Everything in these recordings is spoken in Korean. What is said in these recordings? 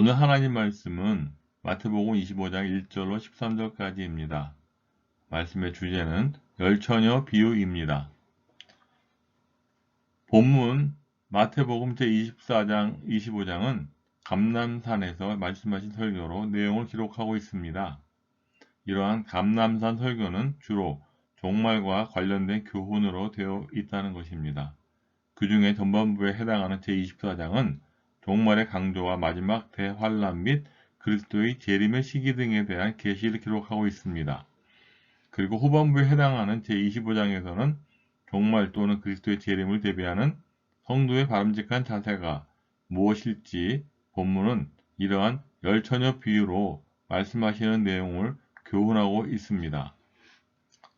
오늘 하나님 말씀은 마태복음 25장 1절로 13절까지입니다. 말씀의 주제는 열처녀 비유입니다. 본문 마태복음 제24장, 25장은 감람산에서 말씀하신 설교로 내용을 기록하고 있습니다. 이러한 감람산 설교는 주로 종말과 관련된 교훈으로 되어 있다는 것입니다. 그 중에 전반부에 해당하는 제24장은 종말의 강조와 마지막 대환란 및 그리스도의 재림의 시기 등에 대한 계시를 기록하고 있습니다. 그리고 후반부에 해당하는 제25장에서는 종말 또는 그리스도의 재림을 대비하는 성도의 바람직한 자세가 무엇일지 본문은 이러한 열처녀 비유로 말씀하시는 내용을 교훈하고 있습니다.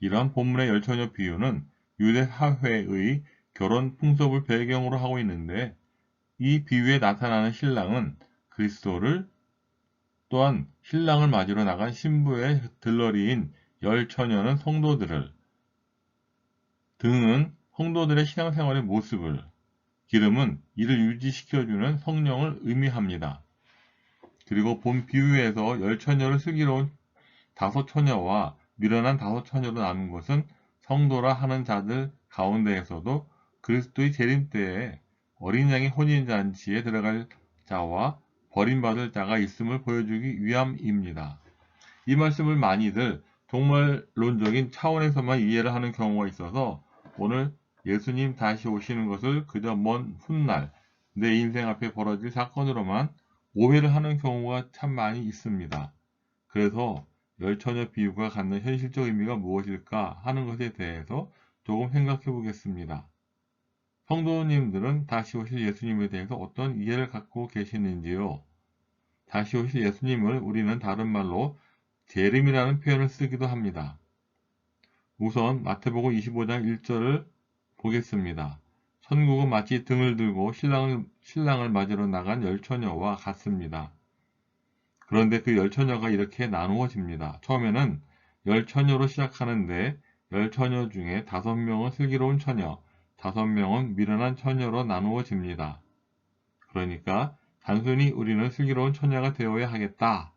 이러한 본문의 열처녀 비유는 유대 사회의 결혼 풍습을 배경으로 하고 있는데 이 비유에 나타나는 신랑은 그리스도를 또한 신랑을 맞으러 나간 신부의 들러리인 열처녀는 성도들을 등은 성도들의 신앙생활의 모습을 기름은 이를 유지시켜주는 성령을 의미합니다. 그리고 본 비유에서 열처녀를 슬기로운 다섯 처녀와 미련한 다섯 처녀로 나눈 것은 성도라 하는 자들 가운데에서도 그리스도의 재림 때에 어린 양의 혼인잔치에 들어갈 자와 버림받을 자가 있음을 보여주기 위함입니다. 이 말씀을 많이들 종말론적인 차원에서만 이해를 하는 경우가 있어서 오늘 예수님 다시 오시는 것을 그저 먼 훗날 내 인생 앞에 벌어질 사건으로만 오해를 하는 경우가 참 많이 있습니다. 그래서 열처녀 비유가 갖는 현실적 의미가 무엇일까 하는 것에 대해서 조금 생각해 보겠습니다. 성도님들은 다시 오실 예수님에 대해서 어떤 이해를 갖고 계시는지요? 다시 오실 예수님을 우리는 다른 말로 재림이라는 표현을 쓰기도 합니다. 우선 마태복음 25장 1절을 보겠습니다. 천국은 마치 등을 들고 신랑을 맞으러 나간 열처녀와 같습니다. 그런데 그 열처녀가 이렇게 나누어집니다. 처음에는 열처녀로 시작하는데 열처녀 중에 5명은 슬기로운 처녀, 5명은 미련한 처녀로 나누어집니다. 그러니까 단순히 우리는 슬기로운 처녀가 되어야 하겠다.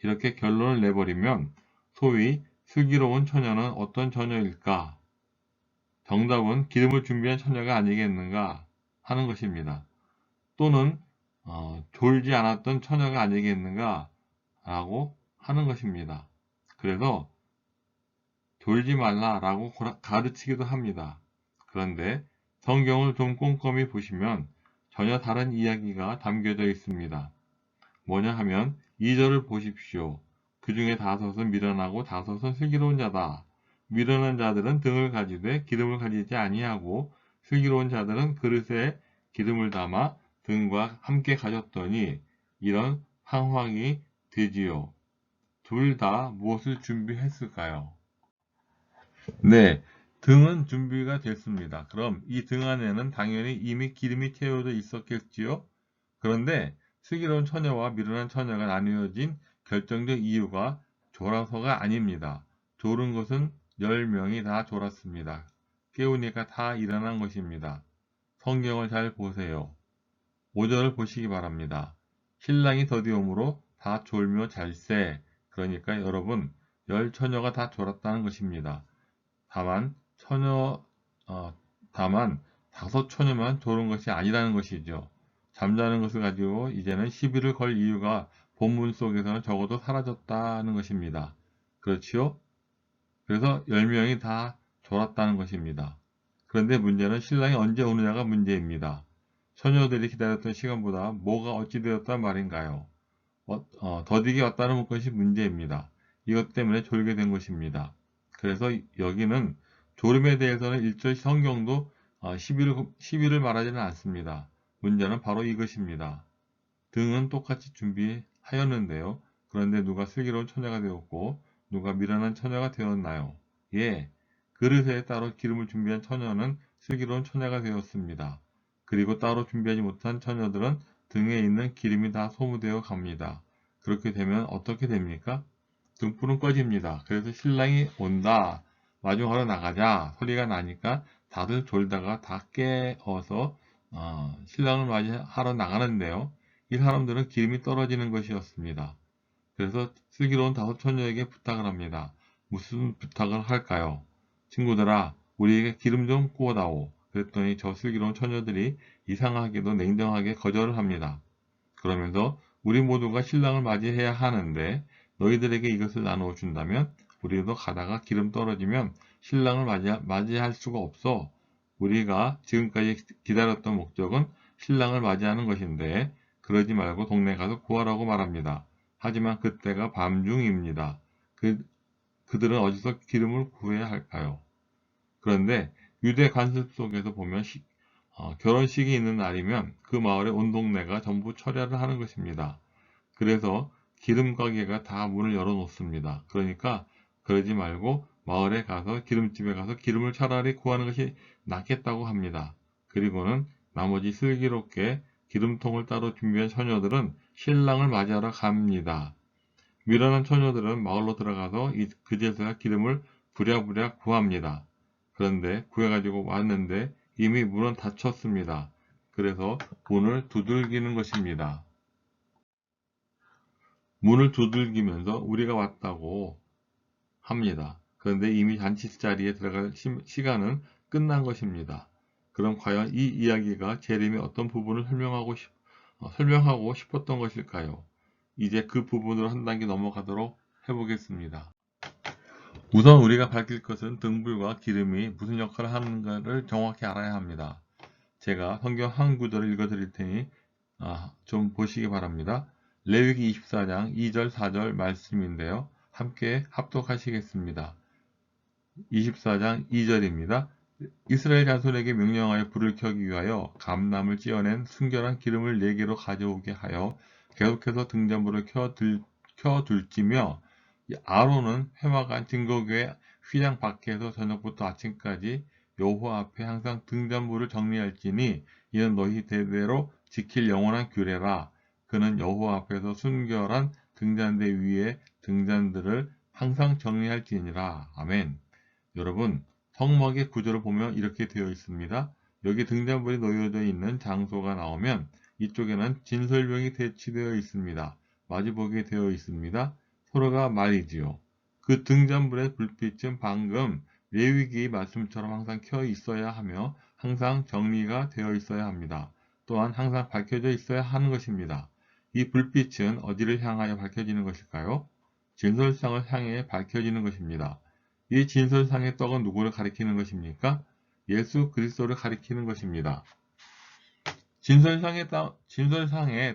이렇게 결론을 내버리면 소위 슬기로운 처녀는 어떤 처녀일까? 정답은 기름을 준비한 처녀가 아니겠는가 하는 것입니다. 또는 졸지 않았던 처녀가 아니겠는가 라고 하는 것입니다. 그래서 졸지 말라라고 가르치기도 합니다. 그런데 성경을 좀 꼼꼼히 보시면 전혀 다른 이야기가 담겨져 있습니다. 뭐냐 하면 2절을 보십시오. 그 중에 5은 미련하고 5은 슬기로운 자다. 미련한 자들은 등을 가지되 기름을 가지지 아니하고 슬기로운 자들은 그릇에 기름을 담아 등과 함께 가졌더니 이런 상황이 되지요. 둘 다 무엇을 준비했을까요? 네, 등은 준비가 됐습니다. 그럼 이 등 안에는 당연히 이미 기름이 채워져 있었겠지요? 그런데 슬기로운 처녀와 미련한 처녀가 나뉘어진 결정적 이유가 졸아서가 아닙니다. 졸은 것은 10명이 다 졸았습니다. 깨우니까 다 일어난 것입니다. 성경을 잘 보세요. 5절을 보시기 바랍니다. 신랑이 더디오므로 다 졸며 잘세. 그러니까 여러분, 10처녀가 다 졸았다는 것입니다. 다만 어, 다만 5처녀만 졸은 것이 아니라는 것이죠. 잠자는 것을 가지고 이제는 시비를 걸 이유가 본문 속에서는 적어도 사라졌다는 것입니다. 그렇지요? 그래서 10명이 다 졸았다는 것입니다. 그런데 문제는 신랑이 언제 오느냐가 문제입니다. 처녀들이 기다렸던 시간보다 뭐가 어찌 되었단 말인가요? 더디게 왔다는 것이 문제입니다. 이것 때문에 졸게 된 것입니다. 그래서 여기는 졸음에 대해서는 일절 성경도 시비를 말하지는 않습니다. 문제는 바로 이것입니다. 등은 똑같이 준비하였는데요. 그런데 누가 슬기로운 처녀가 되었고 누가 미련한 처녀가 되었나요? 예, 그릇에 따로 기름을 준비한 처녀는 슬기로운 처녀가 되었습니다. 그리고 따로 준비하지 못한 처녀들은 등에 있는 기름이 다 소모되어 갑니다. 그렇게 되면 어떻게 됩니까? 등불은 꺼집니다. 그래서 신랑이 온다, 마중하러 나가자 소리가 나니까 다들 졸다가 다 깨어서 신랑을 맞이하러 나가는데요. 이 사람들은 기름이 떨어지는 것이었습니다. 그래서 슬기로운 다섯 처녀에게 부탁을 합니다. 무슨 부탁을 할까요? 친구들아, 우리에게 기름 좀 부어다오. 그랬더니 저 슬기로운 처녀들이 이상하게도 냉정하게 거절을 합니다. 그러면서 우리 모두가 신랑을 맞이해야 하는데 너희들에게 이것을 나누어 준다면 우리도 가다가 기름 떨어지면 신랑을 맞이할 수가 없어. 우리가 지금까지 기다렸던 목적은 신랑을 맞이하는 것인데 그러지 말고 동네 가서 구하라고 말합니다. 하지만 그때가 밤중입니다. 그들은 어디서 기름을 구해야 할까요? 그런데 유대 관습 속에서 보면 결혼식이 있는 날이면 그 마을의 온 동네가 전부 철야를 하는 것입니다. 그래서 기름 가게가 다 문을 열어 놓습니다. 그러니까 그러지 말고 마을에 가서 기름집에 가서 기름을 차라리 구하는 것이 낫겠다고 합니다. 그리고는 나머지 슬기롭게 기름통을 따로 준비한 처녀들은 신랑을 맞이하러 갑니다. 미련한 처녀들은 마을로 들어가서 그제서야 기름을 부랴부랴 구합니다. 그런데 구해가지고 왔는데 이미 문은 닫혔습니다. 그래서 문을 두들기는 것입니다. 문을 두들기면서 우리가 왔다고 합니다. 그런데 이미 잔치 자리에 들어갈 시간은 끝난 것입니다. 그럼 과연 이 이야기가 재림의 어떤 부분을 설명하고 싶었던 것일까요? 이제 그 부분으로 한 단계 넘어가도록 해보겠습니다. 우선 우리가 밝힐 것은 등불과 기름이 무슨 역할을 하는가를 정확히 알아야 합니다. 제가 성경 한 구절을 읽어드릴 테니 좀 보시기 바랍니다. 레위기 24장 2절 4절 말씀인데요. 함께 합독하시겠습니다. 24장 2절입니다. 이스라엘 자손에게 명령하여 불을 켜기 위하여 감람을 찧어낸 순결한 기름을 4개로 가져오게 하여 계속해서 등잔불을 켜둘지며 아론은 회막안 증거궤 휘장 밖에서 저녁부터 아침까지 여호와 앞에 항상 등잔불을 정리할지니 이는 너희 대대로 지킬 영원한 규례라. 그는 여호와 앞에서 순결한 등잔대 위에 등잔들을 항상 정리할지니라. 아멘. 여러분, 성막의 구절을 보면 이렇게 되어 있습니다. 여기 등잔불이 놓여져 있는 장소가 나오면 이쪽에는 진설병이 배치되어 있습니다. 마주보게 되어 있습니다. 서로가 말이지요. 그 등잔불의 불빛은 방금 레위기 말씀처럼 항상 켜 있어야 하며 항상 정리가 되어 있어야 합니다. 또한 항상 밝혀져 있어야 하는 것입니다. 이 불빛은 어디를 향하여 밝혀지는 것일까요? 진설상을 향해 밝혀지는 것입니다. 이 진설상의 떡은 누구를 가리키는 것입니까? 예수 그리스도를 가리키는 것입니다. 진설상의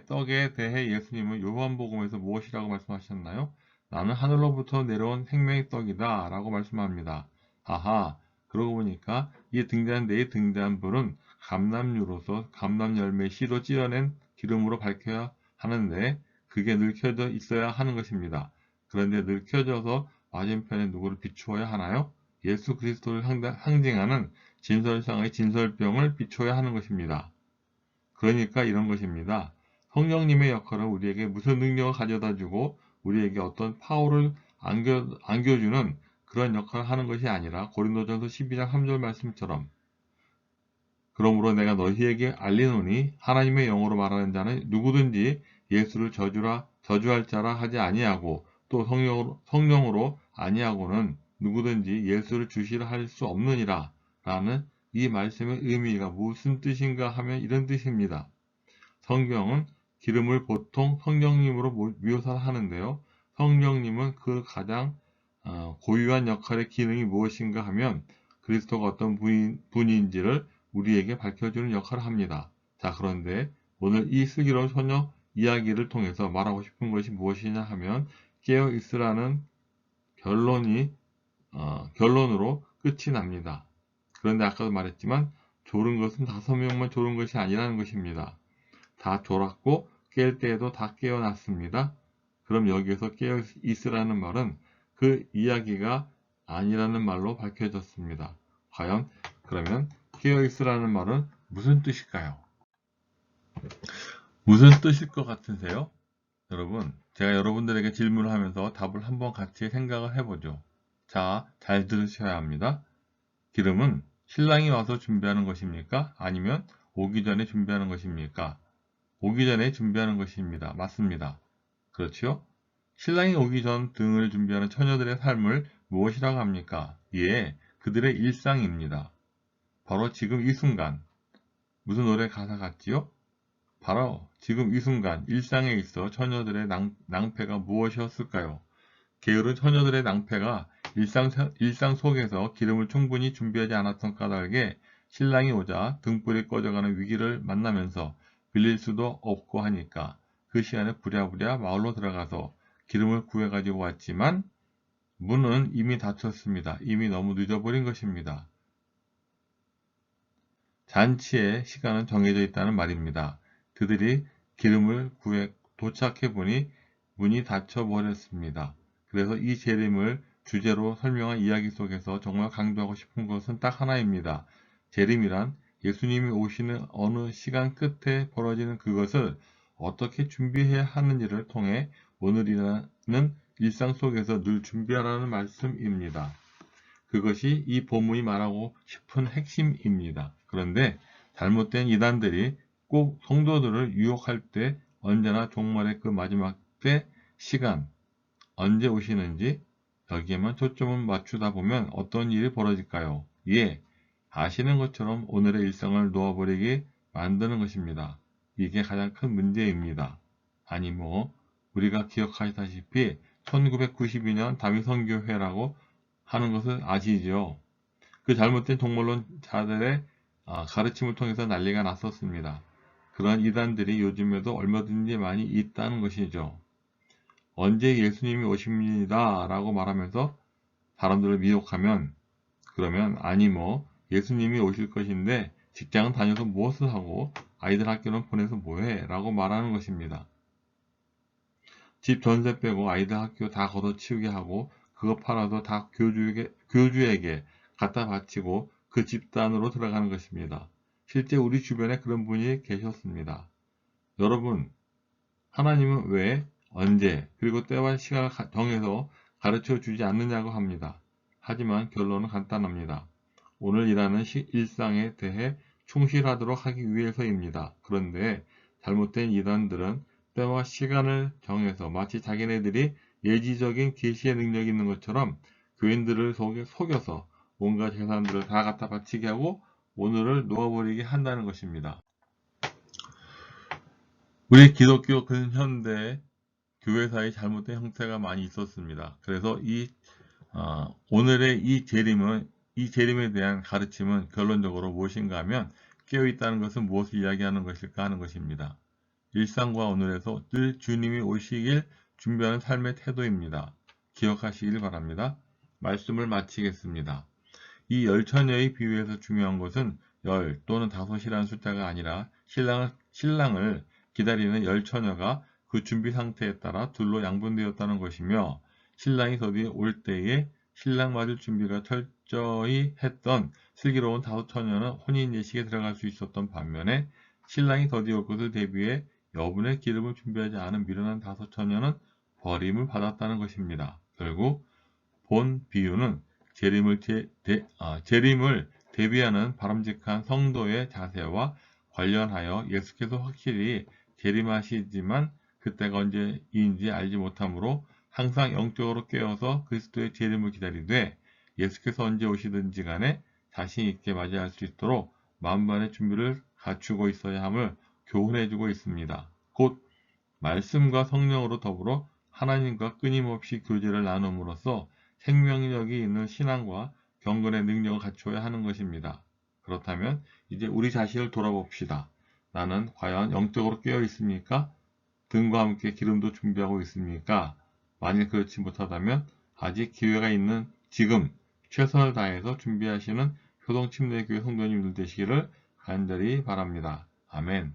떡에 대해 예수님은 요한복음에서 무엇이라고 말씀하셨나요? 나는 하늘로부터 내려온 생명의 떡이다 라고 말씀합니다. 아하, 그러고 보니까 이 등잔대의 등잔불은 감람유로서 감람열매 씨로 찌어낸 기름으로 밝혀야 하는데 그게 늘 켜져 있어야 하는 것입니다. 그런데 늘 켜져서 맞은편에 누구를 비추어야 하나요? 예수 그리스도를 상징하는 진설상의 진설병을 비추어야 하는 것입니다. 그러니까 이런 것입니다. 성령님의 역할은 우리에게 무슨 능력을 가져다주고 우리에게 어떤 파워를 안겨주는 그런 역할을 하는 것이 아니라 고린도전서 12장 3절 말씀처럼 그러므로 내가 너희에게 알리노니 하나님의 영으로 말하는 자는 누구든지 예수를 저주할 자라 하지 아니하고 또 성령으로 아니하고는 누구든지 예수를 주시라 할 수 없느니라 라는 이 말씀의 의미가 무슨 뜻인가 하면 이런 뜻입니다. 성경은 기름을 보통 성령님으로 묘사하는데요. 성령님은 그 가장 고유한 역할의 기능이 무엇인가 하면 그리스도가 어떤 분인지를 우리에게 밝혀주는 역할을 합니다. 자, 그런데 오늘 이 슬기로운 처녀 이야기를 통해서 말하고 싶은 것이 무엇이냐 하면 깨어 있으라는 결론으로 끝이 납니다. 그런데 아까도 말했지만 졸은 것은 5명만 졸은 것이 아니라는 것입니다. 다 졸았고 깰 때에도 다 깨어났습니다. 그럼 여기에서 깨어 있으라는 말은 그 이야기가 아니라는 말로 밝혀졌습니다. 과연 그러면 깨어 있으라는 말은 무슨 뜻일까요? 무슨 뜻일 것 같으세요? 여러분, 제가 여러분들에게 질문을 하면서 답을 한번 같이 생각을 해보죠. 자, 잘 들으셔야 합니다. 기름은 신랑이 와서 준비하는 것입니까? 아니면 오기 전에 준비하는 것입니까? 오기 전에 준비하는 것입니다. 맞습니다. 그렇죠? 신랑이 오기 전 등을 준비하는 처녀들의 삶을 무엇이라고 합니까? 예, 그들의 일상입니다. 바로 지금 이 순간. 무슨 노래 가사 같지요? 바로 지금 이 순간 일상에 있어 처녀들의 낭패가 무엇이었을까요? 게으른 처녀들의 낭패가 일상 속에서 기름을 충분히 준비하지 않았던 까닭에 신랑이 오자 등불이 꺼져가는 위기를 만나면서 빌릴 수도 없고 하니까 그 시간에 부랴부랴 마을로 들어가서 기름을 구해가지고 왔지만 문은 이미 닫혔습니다. 이미 너무 늦어버린 것입니다. 잔치의 시간은 정해져 있다는 말입니다. 그들이 기름을 구해 도착해 보니 문이 닫혀 버렸습니다. 그래서 이 재림을 주제로 설명한 이야기 속에서 정말 강조하고 싶은 것은 딱 하나입니다. 재림이란 예수님이 오시는 어느 시간 끝에 벌어지는 그것을 어떻게 준비해야 하는지를 통해 오늘이라는 일상 속에서 늘 준비하라는 말씀입니다. 그것이 이 본문이 말하고 싶은 핵심입니다. 그런데 잘못된 이단들이 꼭 성도들을 유혹할 때 언제나 종말의 그 마지막 때 시간, 언제 오시는지 여기에만 초점을 맞추다 보면 어떤 일이 벌어질까요? 예, 아시는 것처럼 오늘의 일상을 놓아버리게 만드는 것입니다. 이게 가장 큰 문제입니다. 아니 우리가 기억하시다시피 1992년 다윗선교회라고 하는 것을 아시죠? 그 잘못된 동물론자들의 가르침을 통해서 난리가 났었습니다. 그러한 이단들이 요즘에도 얼마든지 많이 있다는 것이죠. 언제 예수님이 오십니다 라고 말하면서 사람들을 미혹하면 그러면 아니 예수님이 오실 것인데 직장은 다녀서 무엇을 하고 아이들 학교는 보내서 뭐해 라고 말하는 것입니다. 집 전세 빼고 아이들 학교 다 걷어치우게 하고 그거 팔아서 다 교주에게 갖다 바치고 그 집단으로 들어가는 것입니다. 실제 우리 주변에 그런 분이 계셨습니다. 여러분, 하나님은 왜, 언제, 그리고 때와 시간을 정해서 가르쳐 주지 않느냐고 합니다. 하지만 결론은 간단합니다. 오늘 일하는 일상에 대해 충실하도록 하기 위해서입니다. 그런데 잘못된 이단들은 때와 시간을 정해서 마치 자기네들이 예지적인 계시의 능력이 있는 것처럼 교인들을 속여서 온갖 재산들을 다 갖다 바치게 하고 오늘을 놓아버리게 한다는 것입니다. 우리 기독교 근현대 교회사의 잘못된 형태가 많이 있었습니다. 그래서 오늘의 이 재림에 대한 가르침은 결론적으로 무엇인가 하면 깨어있다는 것은 무엇을 이야기하는 것일까 하는 것입니다. 일상과 오늘에서 늘 주님이 오시길 준비하는 삶의 태도입니다. 기억하시길 바랍니다. 말씀을 마치겠습니다. 이 열처녀의 비유에서 중요한 것은 10 또는 5이라는 숫자가 아니라 신랑을 기다리는 열처녀가 그 준비 상태에 따라 둘로 양분되었다는 것이며 신랑이 더디 올 때에 신랑 맞을 준비가 철저히 했던 슬기로운 5처녀는 혼인 예식에 들어갈 수 있었던 반면에 신랑이 더디 올 것을 대비해 여분의 기름을 준비하지 않은 미련한 5처녀는 버림을 받았다는 것입니다. 결국 본 비유는 재림을 대비하는 바람직한 성도의 자세와 관련하여 예수께서 확실히 재림하시지만 그때가 언제인지 알지 못하므로 항상 영적으로 깨어서 그리스도의 재림을 기다리되 예수께서 언제 오시든지 간에 자신 있게 맞이할 수 있도록 만반의 준비를 갖추고 있어야 함을 교훈해주고 있습니다. 곧 말씀과 성령으로 더불어 하나님과 끊임없이 교제를 나눔으로써 생명력이 있는 신앙과 경건의 능력을 갖춰야 하는 것입니다. 그렇다면 이제 우리 자신을 돌아봅시다. 나는 과연 영적으로 깨어 있습니까? 등과 함께 기름도 준비하고 있습니까? 만일 그렇지 못하다면 아직 기회가 있는 지금 최선을 다해서 준비하시는 효동침례교회 성도님들 되시기를 간절히 바랍니다. 아멘.